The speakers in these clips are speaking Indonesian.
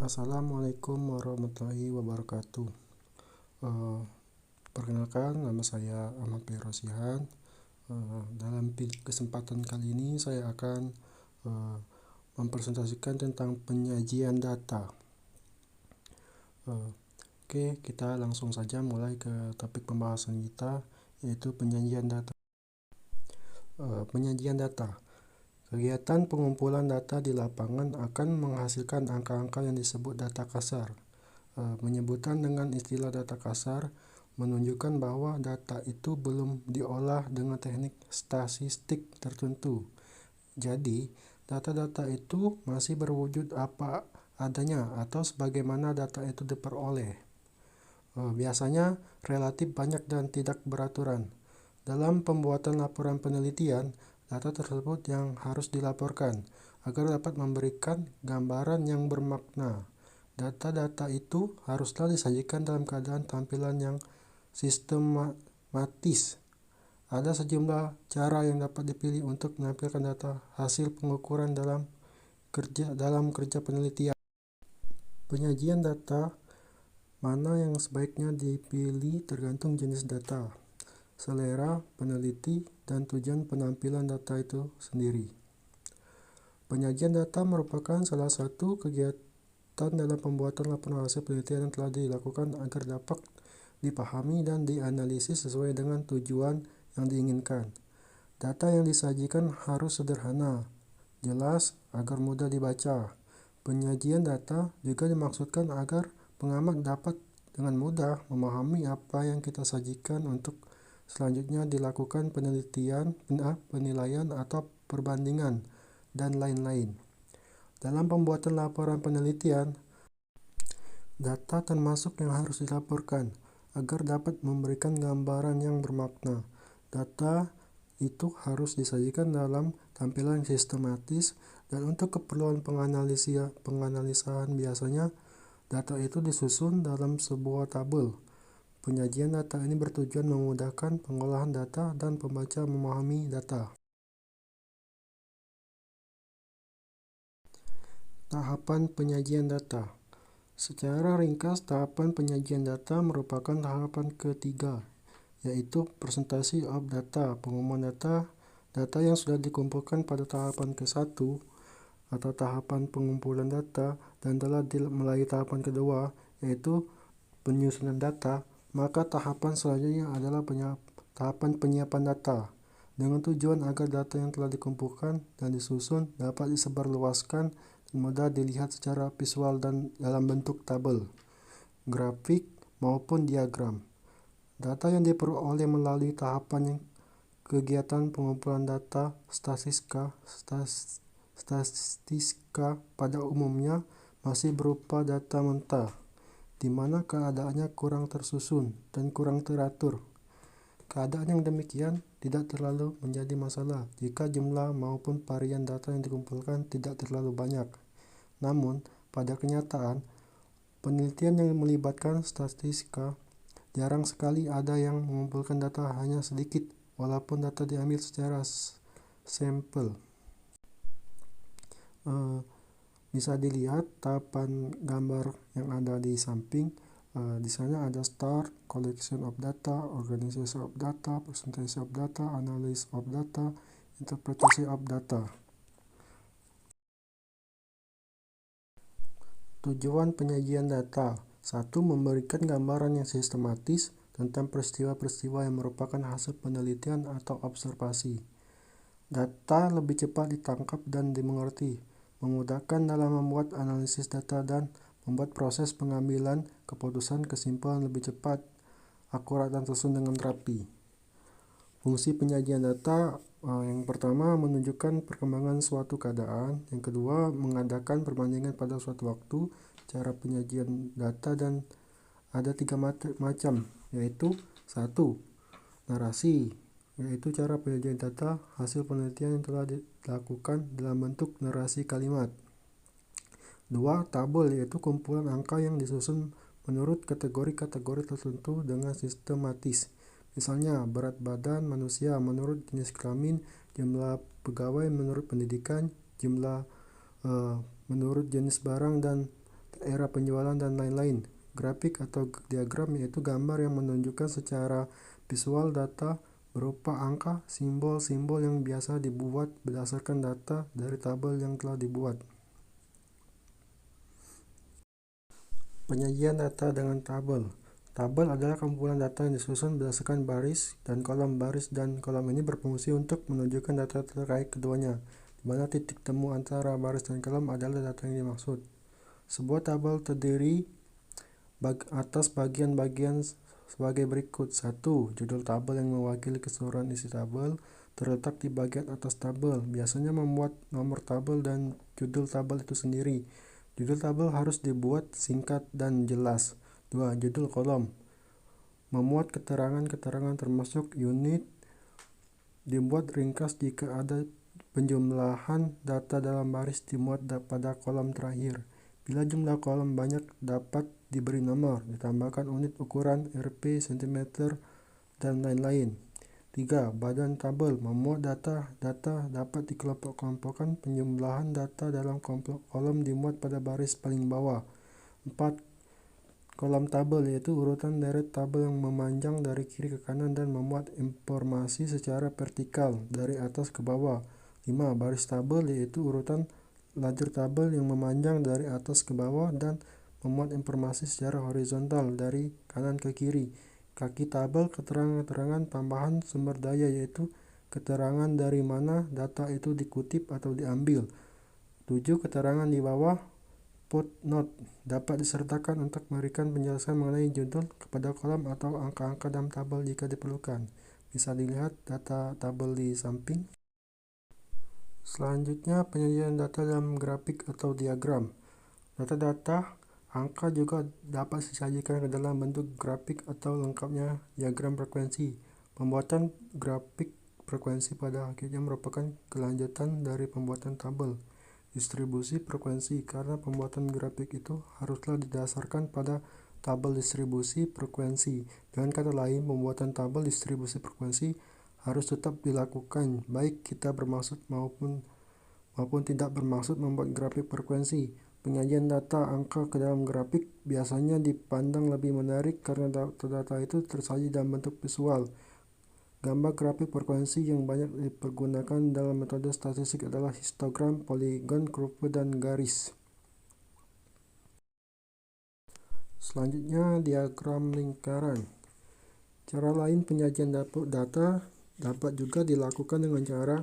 Assalamualaikum warahmatullahi wabarakatuh. Eh, Perkenalkan, nama saya Ahmad Rosihan. Dalam kesempatan kali ini saya akan mempresentasikan tentang penyajian data. Oke, kita langsung saja mulai ke topik pembahasan kita, yaitu penyajian data. Penyajian data. Kegiatan pengumpulan data di lapangan akan menghasilkan angka-angka yang disebut data kasar. Penyebutan dengan istilah data kasar menunjukkan bahwa data itu belum diolah dengan teknik statistik tertentu. Jadi, data-data itu masih berwujud apa adanya atau sebagaimana data itu diperoleh. Biasanya relatif banyak dan tidak beraturan. Dalam pembuatan laporan penelitian, data tersebut yang harus dilaporkan agar dapat memberikan gambaran yang bermakna. Data-data itu haruslah disajikan dalam keadaan tampilan yang sistematis. Ada sejumlah cara yang dapat dipilih untuk menampilkan data hasil pengukuran dalam kerja penelitian. Penyajian data mana yang sebaiknya dipilih tergantung jenis data, selera peneliti, dan tujuan penampilan data itu sendiri. Penyajian data merupakan salah satu kegiatan dalam pembuatan laporan hasil penelitian yang telah dilakukan agar dapat dipahami dan dianalisis sesuai dengan tujuan yang diinginkan. Data yang disajikan harus sederhana, jelas, agar mudah dibaca. Penyajian data juga dimaksudkan agar pengamat dapat dengan mudah memahami apa yang kita sajikan untuk selanjutnya dilakukan penelitian, penilaian, atau perbandingan, dan lain-lain. Dalam pembuatan laporan penelitian, data termasuk yang harus dilaporkan agar dapat memberikan gambaran yang bermakna. Data itu harus disajikan dalam tampilan sistematis, dan untuk keperluan penganalisaan biasanya data itu disusun dalam sebuah tabel. Penyajian data ini bertujuan memudahkan pengolahan data dan pembaca memahami data. Tahapan penyajian data. Secara ringkas, tahapan penyajian data merupakan tahapan ketiga, yaitu presentasi of data, pengumuman data, data yang sudah dikumpulkan pada tahapan ke-1 atau tahapan pengumpulan data dan telah melalui tahapan kedua, yaitu penyusunan data. Maka tahapan selanjutnya adalah tahapan penyiapan data, dengan tujuan agar data yang telah dikumpulkan dan disusun dapat disebarluaskan dan mudah dilihat secara visual dan dalam bentuk tabel, grafik, maupun diagram. Data yang diperoleh melalui tahapan kegiatan pengumpulan data statistika pada umumnya masih berupa data mentah, di mana keadaannya kurang tersusun dan kurang teratur. Keadaan yang demikian tidak terlalu menjadi masalah jika jumlah maupun varian data yang dikumpulkan tidak terlalu banyak. Namun, pada kenyataan, penelitian yang melibatkan statistika jarang sekali ada yang mengumpulkan data hanya sedikit, walaupun data diambil secara sampel. Bisa dilihat tahapan gambar yang ada di samping. Di sana ada start, collection of data, organization of data, presentation of data, analysis of data, interpretation of data. Tujuan penyajian data. 1. Memberikan gambaran yang sistematis tentang peristiwa-peristiwa yang merupakan hasil penelitian atau observasi. Data lebih cepat ditangkap dan dimengerti, memudahkan dalam membuat analisis data dan membuat proses pengambilan keputusan kesimpulan lebih cepat, akurat, dan tersusun dengan rapi. Fungsi penyajian data yang pertama menunjukkan perkembangan suatu keadaan, yang kedua mengadakan perbandingan pada suatu waktu. Cara penyajian data dan ada 3 macam, yaitu 1. Narasi, yaitu cara penyajian data hasil penelitian yang telah dilakukan dalam bentuk narasi kalimat. 2. Tabel, yaitu kumpulan angka yang disusun menurut kategori-kategori tertentu dengan sistematis. Misalnya, berat badan manusia menurut jenis kelamin, jumlah pegawai menurut pendidikan, jumlah menurut jenis barang dan era penjualan, dan lain-lain. Grafik atau diagram yaitu gambar yang menunjukkan secara visual data berupa angka, simbol-simbol yang biasa dibuat berdasarkan data dari tabel yang telah dibuat. Penyajian data dengan tabel. Tabel adalah kumpulan data yang disusun berdasarkan baris dan kolom. Baris dan kolom ini berfungsi untuk menunjukkan data terkait keduanya, di mana titik temu antara baris dan kolom adalah data yang dimaksud. Sebuah tabel terdiri atas bagian-bagian sebagai berikut. 1. Judul tabel yang mewakili keseluruhan isi tabel terletak di bagian atas tabel, biasanya membuat nomor tabel dan judul tabel itu sendiri. Judul tabel harus dibuat singkat dan jelas. 2. Judul kolom memuat keterangan-keterangan termasuk unit, dibuat ringkas jika ada penjumlahan data dalam baris dimuat pada kolom terakhir. Bila jumlah kolom banyak dapat diberi nomor, ditambahkan unit ukuran, Rp, cm, dan lain-lain. 3. Badan tabel memuat data dapat dikelompok-kelompokkan. Penjumlahan data dalam kolom dimuat pada baris paling bawah. 4. Kolom tabel yaitu urutan deret tabel yang memanjang dari kiri ke kanan dan memuat informasi secara vertikal dari atas ke bawah. 5. Baris tabel yaitu urutan lajur tabel yang memanjang dari atas ke bawah dan memuat informasi secara horizontal dari kanan ke kiri. Kaki tabel keterangan-keterangan tambahan sumber daya yaitu keterangan dari mana data itu dikutip atau diambil. 7. Keterangan di bawah footnote dapat disertakan untuk memberikan penjelasan mengenai judul kepada kolom atau angka-angka dalam tabel jika diperlukan. Bisa dilihat data tabel di samping. Selanjutnya, penyajian data dalam grafik atau diagram. Data-data angka juga dapat disajikan ke dalam bentuk grafik atau lengkapnya diagram frekuensi. Pembuatan grafik frekuensi pada akhirnya merupakan kelanjutan dari pembuatan tabel distribusi frekuensi, karena pembuatan grafik itu haruslah didasarkan pada tabel distribusi frekuensi. Dengan kata lain, pembuatan tabel distribusi frekuensi harus tetap dilakukan, baik kita bermaksud maupun tidak bermaksud membuat grafik frekuensi. Penyajian data angka ke dalam grafik biasanya dipandang lebih menarik karena data-data itu tersaji dalam bentuk visual. Gambar grafik frekuensi yang banyak dipergunakan dalam metode statistik adalah histogram, poligon, kurva, dan garis. Selanjutnya, diagram lingkaran. Cara lain penyajian data dapat juga dilakukan dengan cara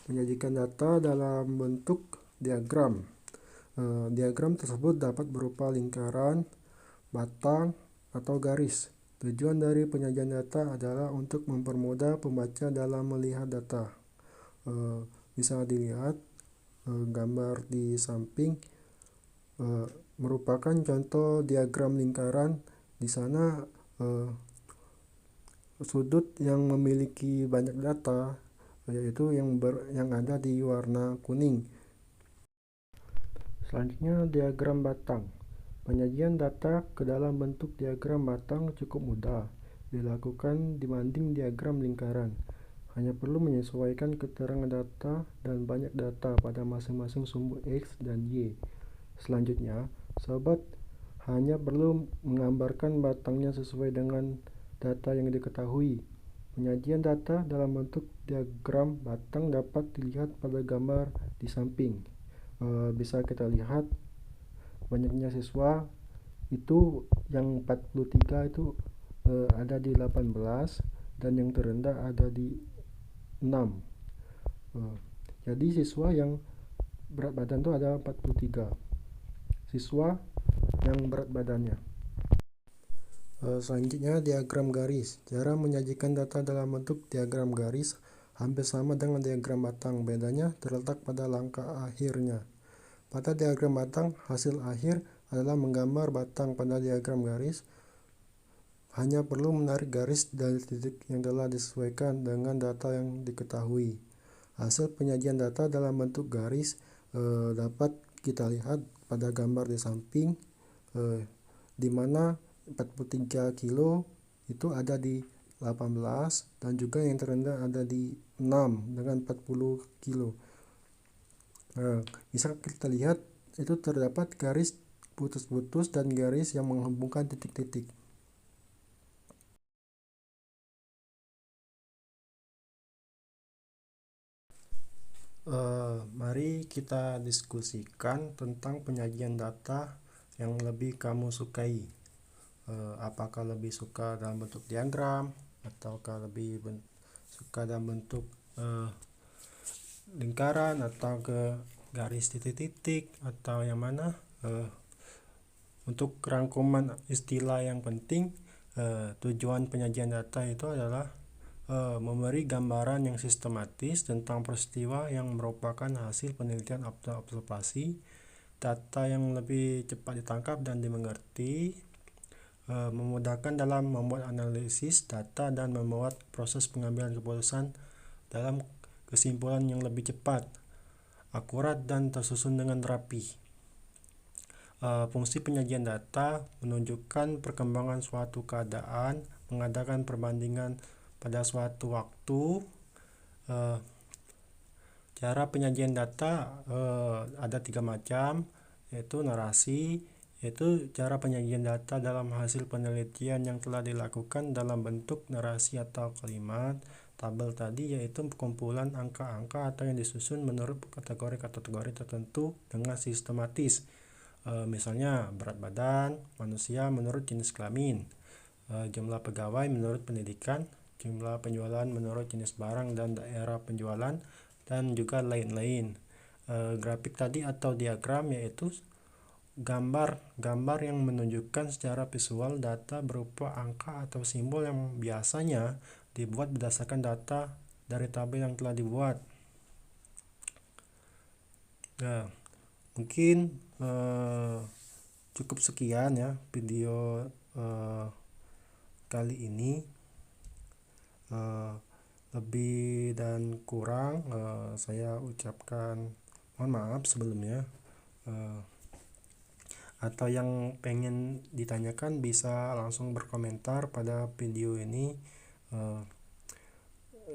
menyajikan data dalam bentuk diagram. Diagram tersebut dapat berupa lingkaran, batang, atau garis. Tujuan dari penyajian data adalah untuk mempermudah pembaca dalam melihat data. Bisa dilihat gambar di samping merupakan contoh diagram lingkaran. Di sana sudut yang memiliki banyak data yaitu yang ada di warna kuning. Selanjutnya, diagram batang. Penyajian data ke dalam bentuk diagram batang cukup mudah dilakukan dibanding diagram lingkaran. Hanya perlu menyesuaikan keterangan data dan banyak data pada masing-masing sumber X dan Y. Selanjutnya, sobat hanya perlu menggambarkan batangnya sesuai dengan data yang diketahui. Penyajian data dalam bentuk diagram batang dapat dilihat pada gambar di samping. Bisa kita lihat banyaknya siswa itu yang 43 itu ada di 18 dan yang terendah ada di 6. Jadi siswa yang berat badan itu ada 43 siswa yang berat badannya. Selanjutnya, diagram garis. Cara menyajikan data dalam bentuk diagram garis hampir sama dengan diagram batang, bedanya terletak pada langkah akhirnya. Pada diagram batang, hasil akhir adalah menggambar batang. Pada diagram garis, hanya perlu menarik garis dari titik yang telah disesuaikan dengan data yang diketahui. Hasil penyajian data dalam bentuk garis dapat kita lihat pada gambar di samping, di mana 43 kilo itu ada di 18 dan juga yang terendah ada di 6 dengan 40 kilo. Bisa kita lihat itu terdapat garis putus-putus dan garis yang menghubungkan titik-titik. Mari kita diskusikan tentang penyajian data yang lebih kamu sukai. Apakah lebih suka dalam bentuk diagram, ataukah lebih suka dalam bentuk lingkaran, atau ke garis titik-titik, atau yang mana? Untuk rangkuman istilah yang penting, tujuan penyajian data itu adalah memberi gambaran yang sistematis tentang peristiwa yang merupakan hasil penelitian atau observasi, data yang lebih cepat ditangkap dan dimengerti, memudahkan dalam membuat analisis data dan membuat proses pengambilan keputusan dalam kesimpulan yang lebih cepat, akurat, dan tersusun dengan rapi. Fungsi penyajian data menunjukkan perkembangan suatu keadaan, mengadakan perbandingan pada suatu waktu. Cara penyajian data ada 3 macam, yaitu narasi, yaitu cara penyajian data dalam hasil penelitian yang telah dilakukan dalam bentuk narasi atau kalimat. Tabel tadi yaitu kumpulan angka-angka atau yang disusun menurut kategori-kategori tertentu dengan sistematis. Misalnya berat badan manusia menurut jenis kelamin, jumlah pegawai menurut pendidikan, jumlah penjualan menurut jenis barang dan daerah penjualan, dan juga lain-lain. Grafik tadi atau diagram yaitu gambar yang menunjukkan secara visual data berupa angka atau simbol yang biasanya dibuat berdasarkan data dari tabel yang telah dibuat. Nah, mungkin cukup sekian ya video kali ini. Lebih dan kurang saya ucapkan mohon maaf sebelumnya. Atau yang pengen ditanyakan bisa langsung berkomentar pada video ini.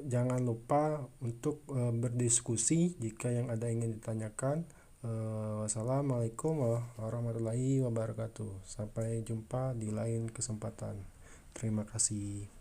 Jangan lupa untuk berdiskusi jika yang ada ingin ditanyakan. Wassalamualaikum warahmatullahi wabarakatuh. Sampai jumpa di lain kesempatan. Terima kasih.